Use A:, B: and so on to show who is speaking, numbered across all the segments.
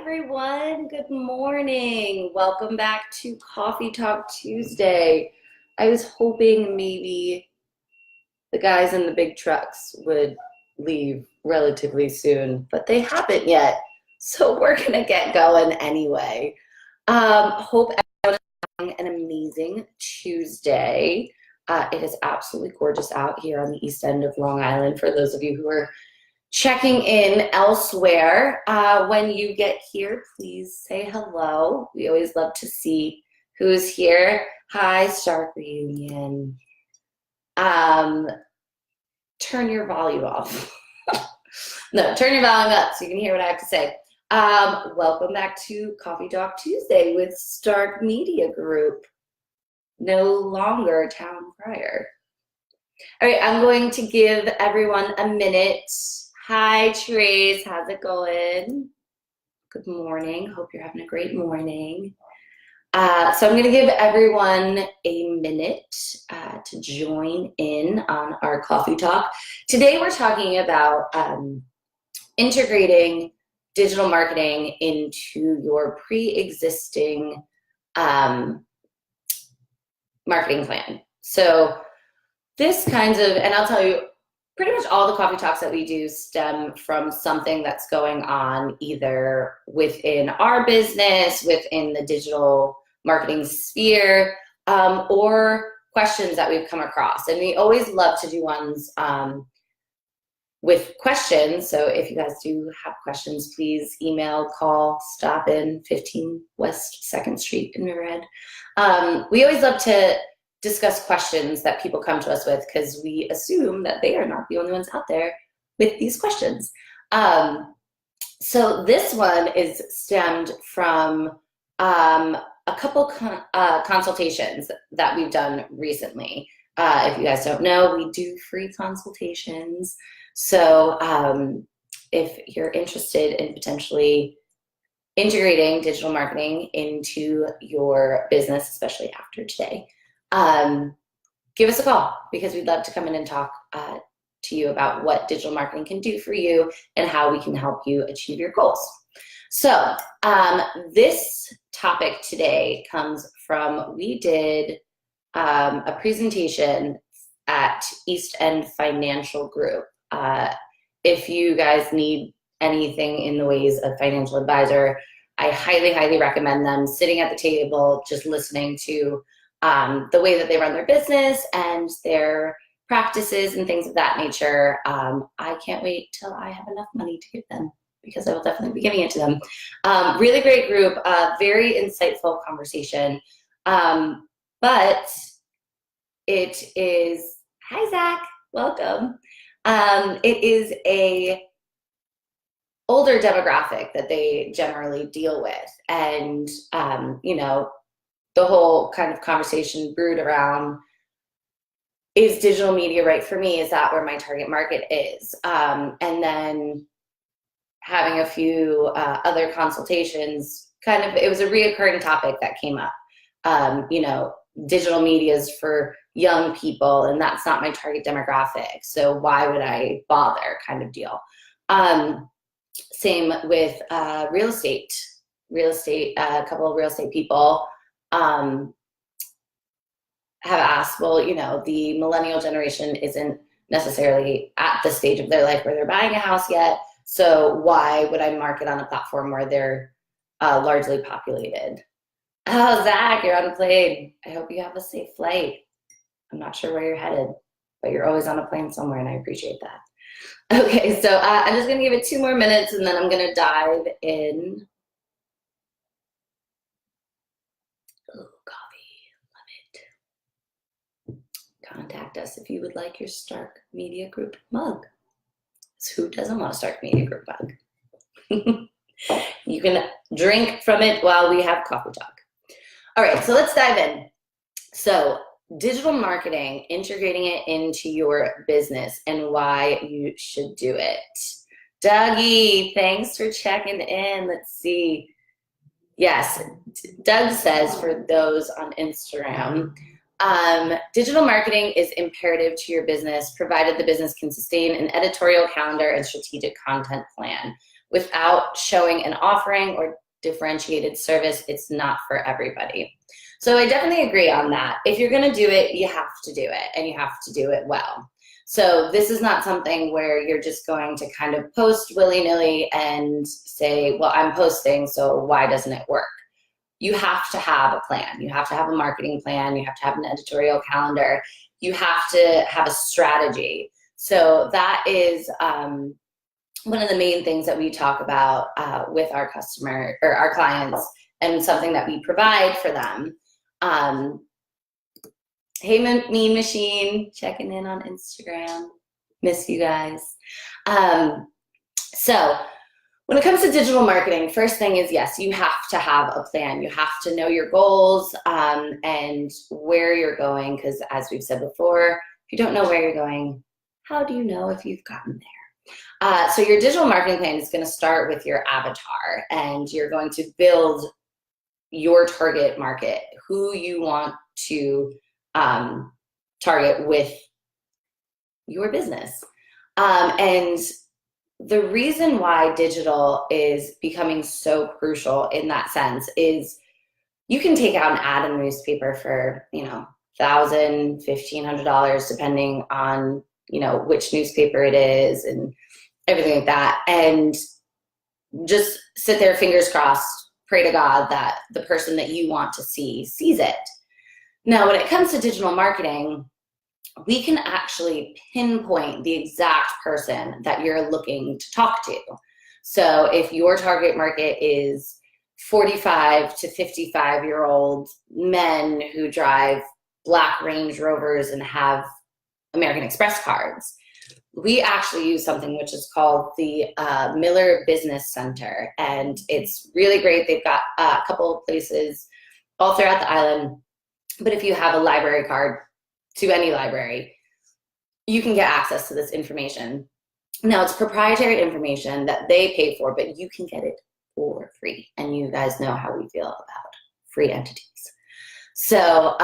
A: everyone. Good morning. Welcome back to Coffee Talk Tuesday. I was hoping maybe the guys in the big trucks would leave relatively soon, but they haven't yet. So we're going to get going anyway. Hope everyone is having an amazing Tuesday. It is absolutely gorgeous out here on the east end of Long Island for those of you who are checking in elsewhere. When you get here, please say hello. We always love to see who's here. Hi, Stark Reunion. Turn your volume off. No, turn your volume up so you can hear what I have to say. Welcome back to Coffee Talk Tuesday with Stark Media Group. No longer Town Crier. All right, I'm going to give everyone a minute. Hi, Trace. How's it going? Good morning. Hope you're having a great morning. So I'm going to give everyone a minute to join in on our coffee talk. Today we're talking about integrating digital marketing into your pre-existing marketing plan. So this kinds of, and I'll tell you, pretty much all the coffee talks that we do stem from something that's going on either within our business, within the digital marketing sphere, or questions that we've come across. And we always love to do ones with questions. So if you guys do have questions, please email, call, stop in 15 West 2nd Street in Riverhead. We always love to discuss questions that people come to us with because we assume that they are not the only ones out there with these questions. So this one is stemmed from a couple consultations that we've done recently. If you guys don't know, we do free consultations. So if you're interested in potentially integrating digital marketing into your business, especially after today, give us a call because we'd love to come in and talk to you about what digital marketing can do for you and how we can help you achieve your goals. So this topic today comes from, we did a presentation at East End Financial Group. If you guys need anything in the ways of financial advisor, I highly, highly recommend them sitting at the table, just listening to the way that they run their business and their practices and things of that nature. I can't wait till I have enough money to give them because I will definitely be giving it to them. Really great group, very insightful conversation. But it is, hi Zach, welcome. It is a older demographic that they generally deal with. And, you know, the whole kind of conversation brewed around, is digital media right for me? Is that where my target market is? And then having a few other consultations, kind of, it was a reoccurring topic that came up. You know, digital media is for young people and that's not my target demographic. So why would I bother, kind of deal. Same with real estate, a couple of real estate people have asked, well, you know, the millennial generation isn't necessarily at the stage of their life where they're buying a house yet. So why would I market on a platform where they're largely populated? Oh, Zach, you're on a plane. I hope you have a safe flight. I'm not sure where you're headed, but you're always on a plane somewhere, and I appreciate that. Okay, so I'm just going to give it 2 more minutes, and then I'm going to dive in. Oh, coffee, love it. Contact us if you would like your Stark Media Group mug. So who doesn't want a Stark Media Group mug? You can drink from it while we have coffee talk. All right, so let's dive in. So digital marketing, integrating it into your business and why you should do it. Dougie, thanks for checking in. Let's see. Yes, Doug says, for those on Instagram, digital marketing is imperative to your business, provided the business can sustain an editorial calendar and strategic content plan. without showing an offering or differentiated service, it's not for everybody. So I definitely agree on that. If you're going to do it, you have to do it, and you have to do it well. So this is not something where you're just going to kind of post willy-nilly and say, well, I'm posting, so why doesn't it work? You have to have a plan. You have to have a marketing plan. You have to have an editorial calendar. You have to have a strategy. So that is one of the main things that we talk about with our customer or our clients, and something that we provide for them. Hey, Mean Machine, checking in on Instagram. Miss you guys. So when it comes to digital marketing, first thing is, yes, you have to have a plan. You have to know your goals and where you're going, because as we've said before, if you don't know where you're going, how do you know if you've gotten there? So your digital marketing plan is going to start with your avatar, and you're going to build your target market, who you want to target with your business. And the reason why digital is becoming so crucial in that sense is you can take out an ad in the newspaper for, $1,000, $1,500, depending on, which newspaper it is and everything like that. And just sit there, fingers crossed, pray to God that the person that you want to see sees it. Now, when it comes to digital marketing, we can actually pinpoint the exact person that you're looking to talk to. So if your target market is 45 to 55-year-old men who drive black Range Rovers and have American Express cards, we actually use something which is called the Miller Business Center, and it's really great. They've got a couple of places all throughout the island, but if you have a library card to any library, you can get access to this information. Now, it's proprietary information that they pay for, but you can get it for free, and you guys know how we feel about free entities. So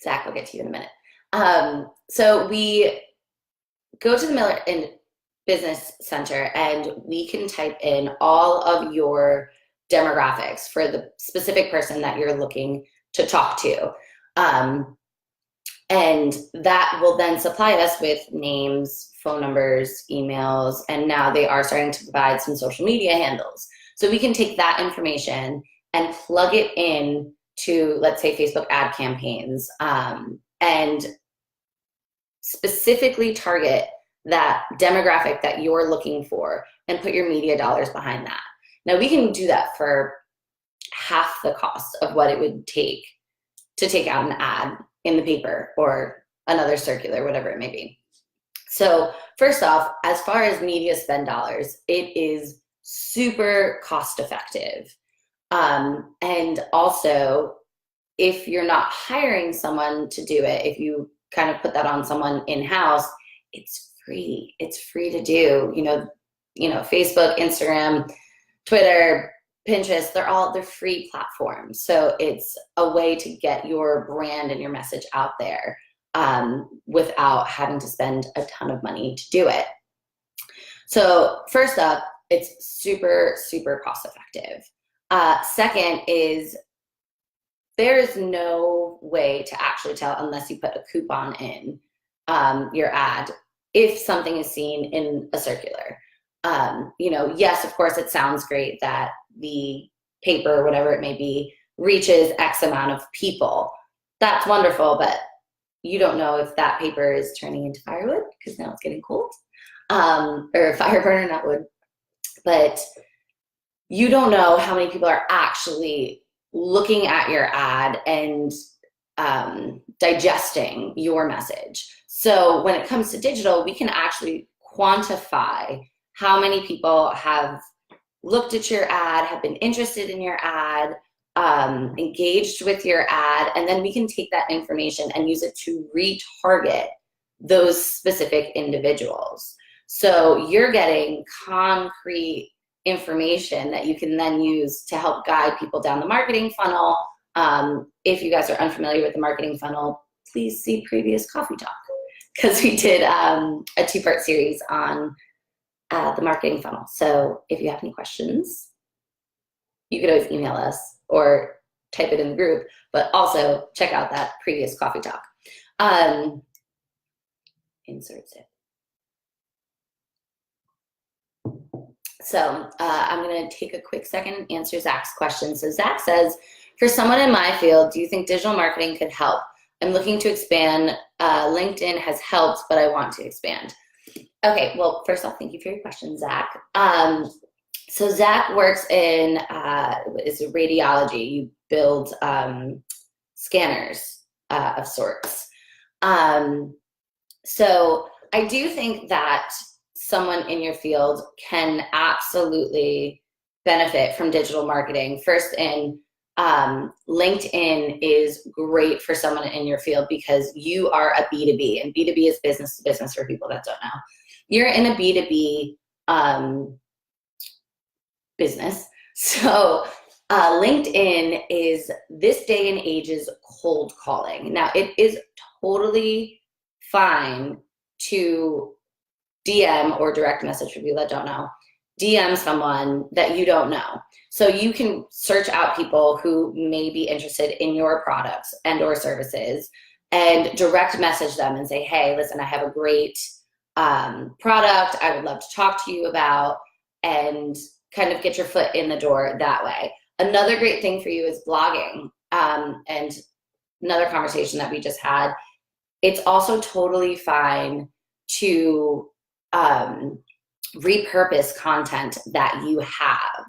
A: Zach, I'll get to you in a minute. So we go to the Miller Business Center, and we can type in all of your demographics for the specific person that you're looking to talk to. And that will then supply us with names, phone numbers, emails, and now they are starting to provide some social media handles. So we can take that information and plug it in to, let's say, Facebook ad campaigns, and specifically target that demographic that you're looking for and put your media dollars behind that. Now, we can do that for half the cost of what it would take to take out an ad in the paper or another circular, whatever it may be. So first off, as far as media spend dollars, it is super cost effective. And also, if you're not hiring someone to do it, if you kind of put that on someone in-house, it's free. It's free to do. Facebook, Instagram, Twitter, Pinterest, they're free platforms. So it's a way to get your brand and your message out there without having to spend a ton of money to do it. So first up, it's super, super cost effective. Second is there is no way to actually tell, unless you put a coupon in your ad, if something is seen in a circular. Yes, of course, it sounds great that the paper, or whatever it may be, reaches X amount of people. That's wonderful, but you don't know if that paper is turning into firewood, because now it's getting cold, or a fire burner, not wood. But you don't know how many people are actually looking at your ad and digesting your message. So when it comes to digital, we can actually quantify how many people have looked at your ad, have been interested in your ad, engaged with your ad, and then we can take that information and use it to retarget those specific individuals. So you're getting concrete information that you can then use to help guide people down the marketing funnel. If you guys are unfamiliar with the marketing funnel, please see previous Coffee Talk, because we did a 2-part series on the marketing funnel. So if you have any questions, you could always email us or type it in the group, but also check out that previous coffee talk. Inserts it. So I'm going to take a quick second and answer Zach's question. So Zach says, for someone in my field, do you think digital marketing could help? I'm looking to expand. LinkedIn has helped, but I want to expand. Okay, well, first off, thank you for your question, Zach. So Zach works in is radiology. You build scanners of sorts. So I do think that someone in your field can absolutely benefit from digital marketing. First, LinkedIn is great for someone in your field because you are a B2B, and B2B is business to business for people that don't know. You're in a B2B business. So LinkedIn is this day and age's cold calling. Now, it is totally fine to DM or direct message for people that don't know, DM someone that you don't know. So you can search out people who may be interested in your products and or services and direct message them and say, hey, listen, I have a great product I would love to talk to you about, and kind of get your foot in the door that way. Another great thing for you is blogging. And another conversation that we just had, it's also totally fine to repurpose content that you have.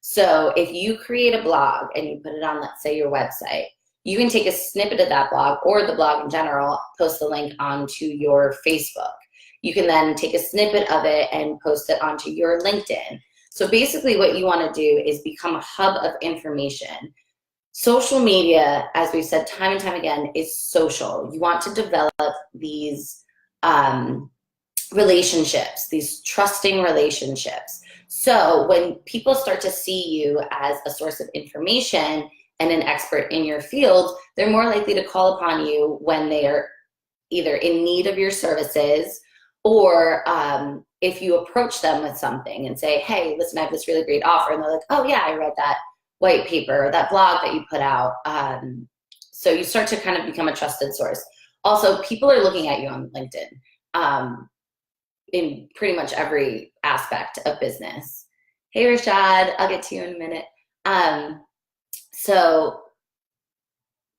A: So if you create a blog and you put it on, let's say, your website, you can take a snippet of that blog or the blog in general, post the link onto your Facebook. You can then take a snippet of it and post it onto your LinkedIn. So basically what you want to do is become a hub of information. Social media, as we've said time and time again, is social. You want to develop these relationships, these trusting relationships. So when people start to see you as a source of information and an expert in your field, they're more likely to call upon you when they are either in need of your services, or if you approach them with something and say, hey, listen, I have this really great offer. And they're like, oh yeah, I read that white paper, or that blog that you put out. So you start to kind of become a trusted source. Also, people are looking at you on LinkedIn in pretty much every aspect of business. Hey, Rashad, I'll get to you in a minute. So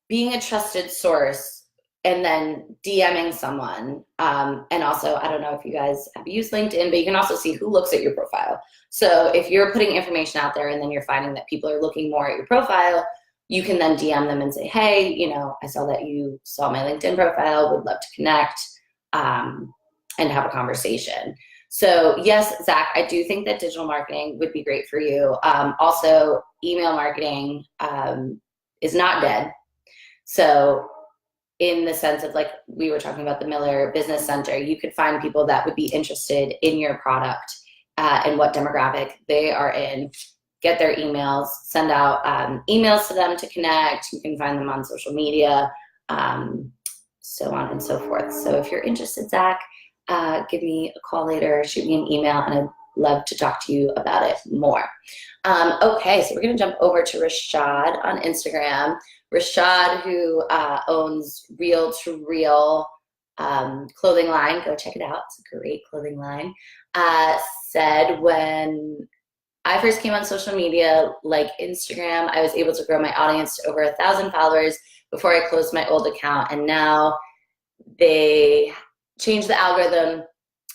A: being a trusted source and then DMing someone, and also, I don't know if you guys have used LinkedIn, but you can also see who looks at your profile. So if you're putting information out there and then you're finding that people are looking more at your profile, you can then DM them and say, hey, you know, I saw that you saw my LinkedIn profile, would love to connect and have a conversation. So yes, Zach, I do think that digital marketing would be great for you. Also, email marketing is not dead. So in the sense of, like we were talking about the Miller Business Center, you could find people that would be interested in your product and what demographic they are in, get their emails, send out emails to them to connect. You can find them on social media, so on and so forth. So if you're interested, Zach, give me a call later, shoot me an email, and I'd love to talk to you about it more. Okay, so we're gonna jump over to Rashad on Instagram. Rashad, who owns Real to Real clothing line, go check it out, it's a great clothing line, said, when I first came on social media like Instagram, I was able to grow my audience to over 1,000 followers before I closed my old account, and now they changed the algorithm,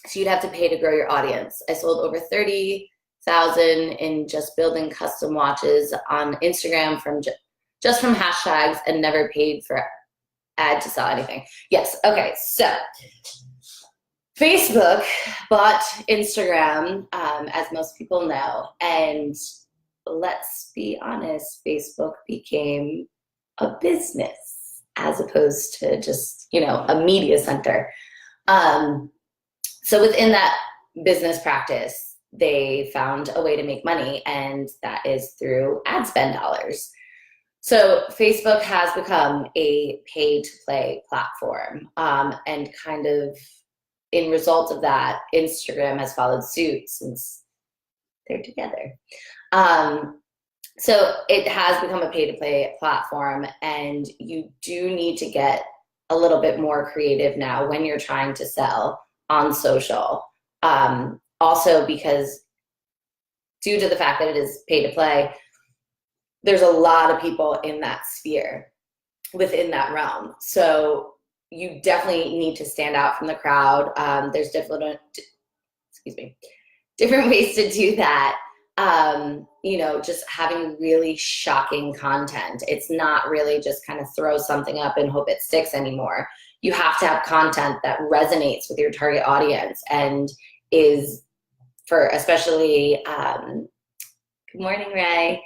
A: so you'd have to pay to grow your audience. I sold over 30,000 in just building custom watches on Instagram from just from hashtags, and never paid for ad to sell anything. Yes, okay, so Facebook bought Instagram, as most people know, and let's be honest, Facebook became a business as opposed to just, you know, a media center. So within that business practice, they found a way to make money, and that is through ad spend dollars. So Facebook has become a pay-to-play platform, and kind of in result of that, Instagram has followed suit since they're together. So it has become a pay-to-play platform, and you do need to get a little bit more creative now when you're trying to sell on social. Also, because due to the fact that it is pay-to-play, there's a lot of people in that sphere within that realm. So you definitely need to stand out from the crowd. There's different ways to do that. Just having really shocking content. It's not really just kind of throw something up and hope it sticks anymore. You have to have content that resonates with your target audience and is for especially, good morning, Ray.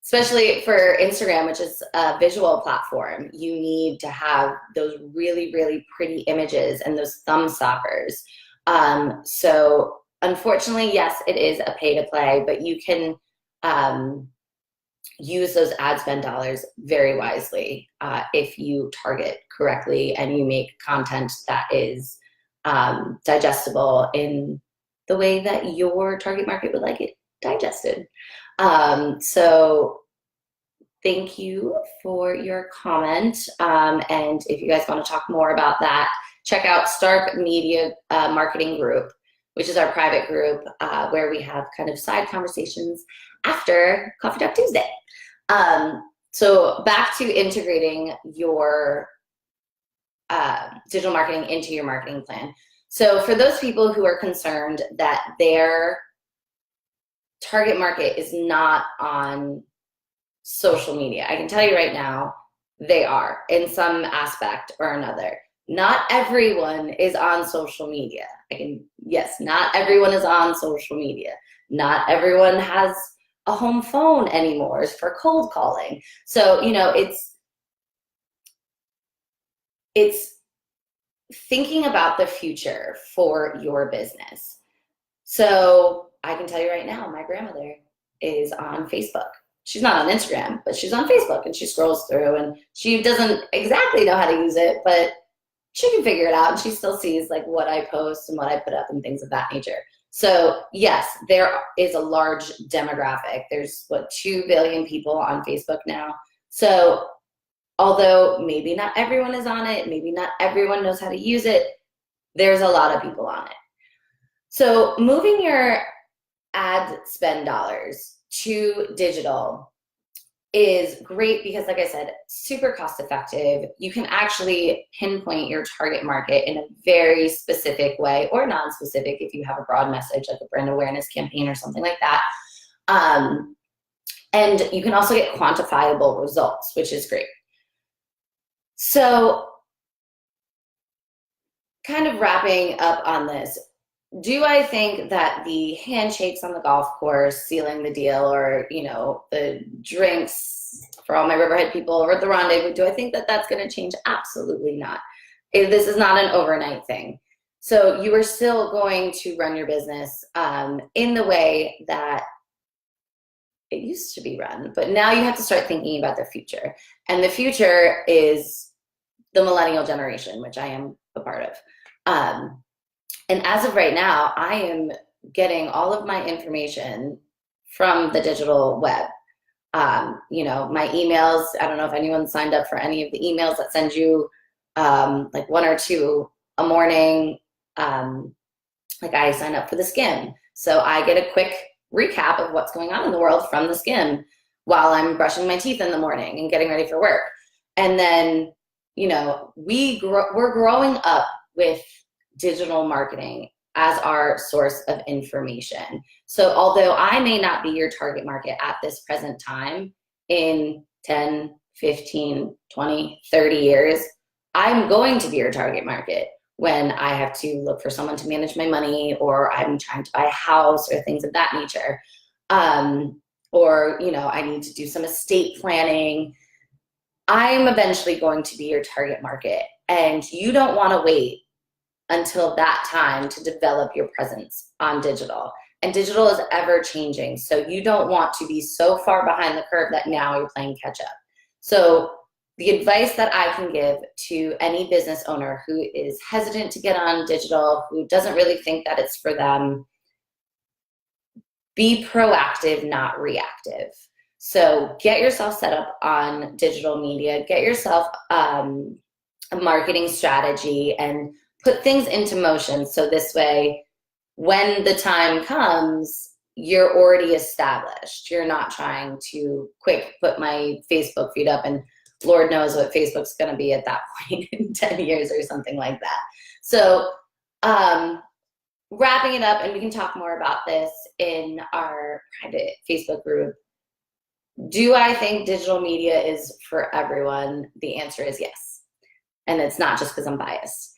A: Especially for Instagram, which is a visual platform, you need to have those really, really pretty images and those thumb stoppers. So unfortunately, yes, it is a pay to play, but you can use those ad spend dollars very wisely if you target correctly and you make content that is digestible in the way that your target market would like it digested. So thank you for your comment. And if you guys want to talk more about that, check out Stark Media Marketing Group, which is our private group where we have kind of side conversations after Coffee Talk Tuesday. So back to integrating your digital marketing into your marketing plan. So for those people who are concerned that their target market is not on social media, I can tell you right now, they are in some aspect or another. Not everyone is on social media. Yes, not everyone is on social media. Not everyone has a home phone anymore for cold calling. So, it's thinking about the future for your business. So I can tell you right now, my grandmother is on Facebook. She's not on Instagram, but she's on Facebook, and she scrolls through, and she doesn't exactly know how to use it, but she can figure it out, and she still sees like what I post and what I put up and things of that nature. So yes, there is a large demographic. There's 2 billion people on Facebook now. So although maybe not everyone is on it, maybe not everyone knows how to use it, there's a lot of people on it. So moving your ad spend dollars to digital is great because, like I said, super cost effective. You can actually pinpoint your target market in a very specific way, or non-specific if you have a broad message like a brand awareness campaign or something like that. And you can also get quantifiable results, which is great. So kind of wrapping up on this, do I think that the handshakes on the golf course, sealing the deal, or, the drinks for all my Riverhead people or the rendezvous, do I think that that's going to change? Absolutely not. This is not an overnight thing. So you are still going to run your business in the way that it used to be run, but now you have to start thinking about the future. And the future is the millennial generation, which I am a part of. And as of right now, I am getting all of my information from the digital web. My emails, I don't know if anyone signed up for any of the emails that send you like 1 or 2 a morning. Like I sign up for the Skim. So I get a quick recap of what's going on in the world from the Skim while I'm brushing my teeth in the morning and getting ready for work. And then, we're growing up with digital marketing as our source of information. So although I may not be your target market at this present time, in 10, 15, 20, 30 years, I'm going to be your target market when I have to look for someone to manage my money, or I'm trying to buy a house or things of that nature. Or, I need to do some estate planning. I'm eventually going to be your target market, and you don't want to wait until that time to develop your presence on digital. And digital is ever changing. So you don't want to be so far behind the curve that now you're playing catch up. So the advice that I can give to any business owner who is hesitant to get on digital, who doesn't really think that it's for them, be proactive, not reactive. So get yourself set up on digital media, get yourself a marketing strategy, and put things into motion. So this way, when the time comes, you're already established. You're not trying to quick put my Facebook feed up, and Lord knows what Facebook's going to be at that point in 10 years or something like that. So wrapping it up, and we can talk more about this in our private Facebook group. Do I think digital media is for everyone? The answer is yes. And it's not just because I'm biased.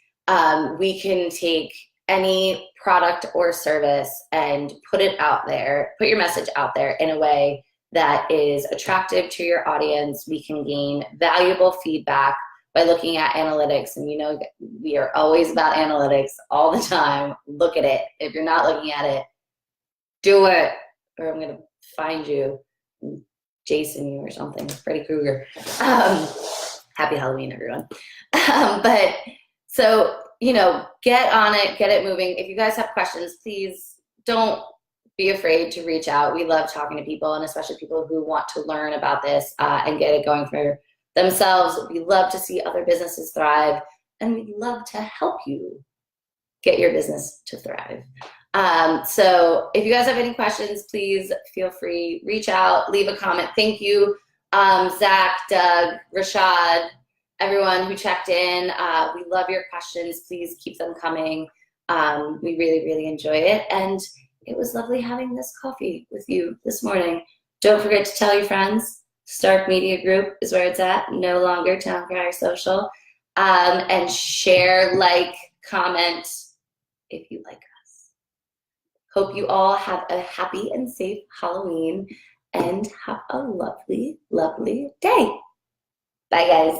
A: We can take any product or service and put it out there, put your message out there in a way that is attractive to your audience. We can gain valuable feedback by looking at analytics. And you know, we are always about analytics all the time. Look at it. If you're not looking at it, do it, or I'm going to find you, Jason you or something, Freddy Krueger. Happy Halloween, everyone. But so, you know, get on it, get it moving. If you guys have questions, please don't be afraid to reach out. We love talking to people, and especially people who want to learn about this and get it going for themselves. We love to see other businesses thrive, and we'd love to help you get your business to thrive. So if you guys have any questions, please feel free, reach out, leave a comment. Thank you, Zach, Doug, Rashad, everyone who checked in. We love your questions. Please keep them coming. We really, really enjoy it. And it was lovely having this coffee with you this morning. Don't forget to tell your friends. Stark Media Group is where it's at, no longer Town Crier Social. And share, like, comment if you like us. Hope you all have a happy and safe Halloween and have a lovely, lovely day. Bye, guys.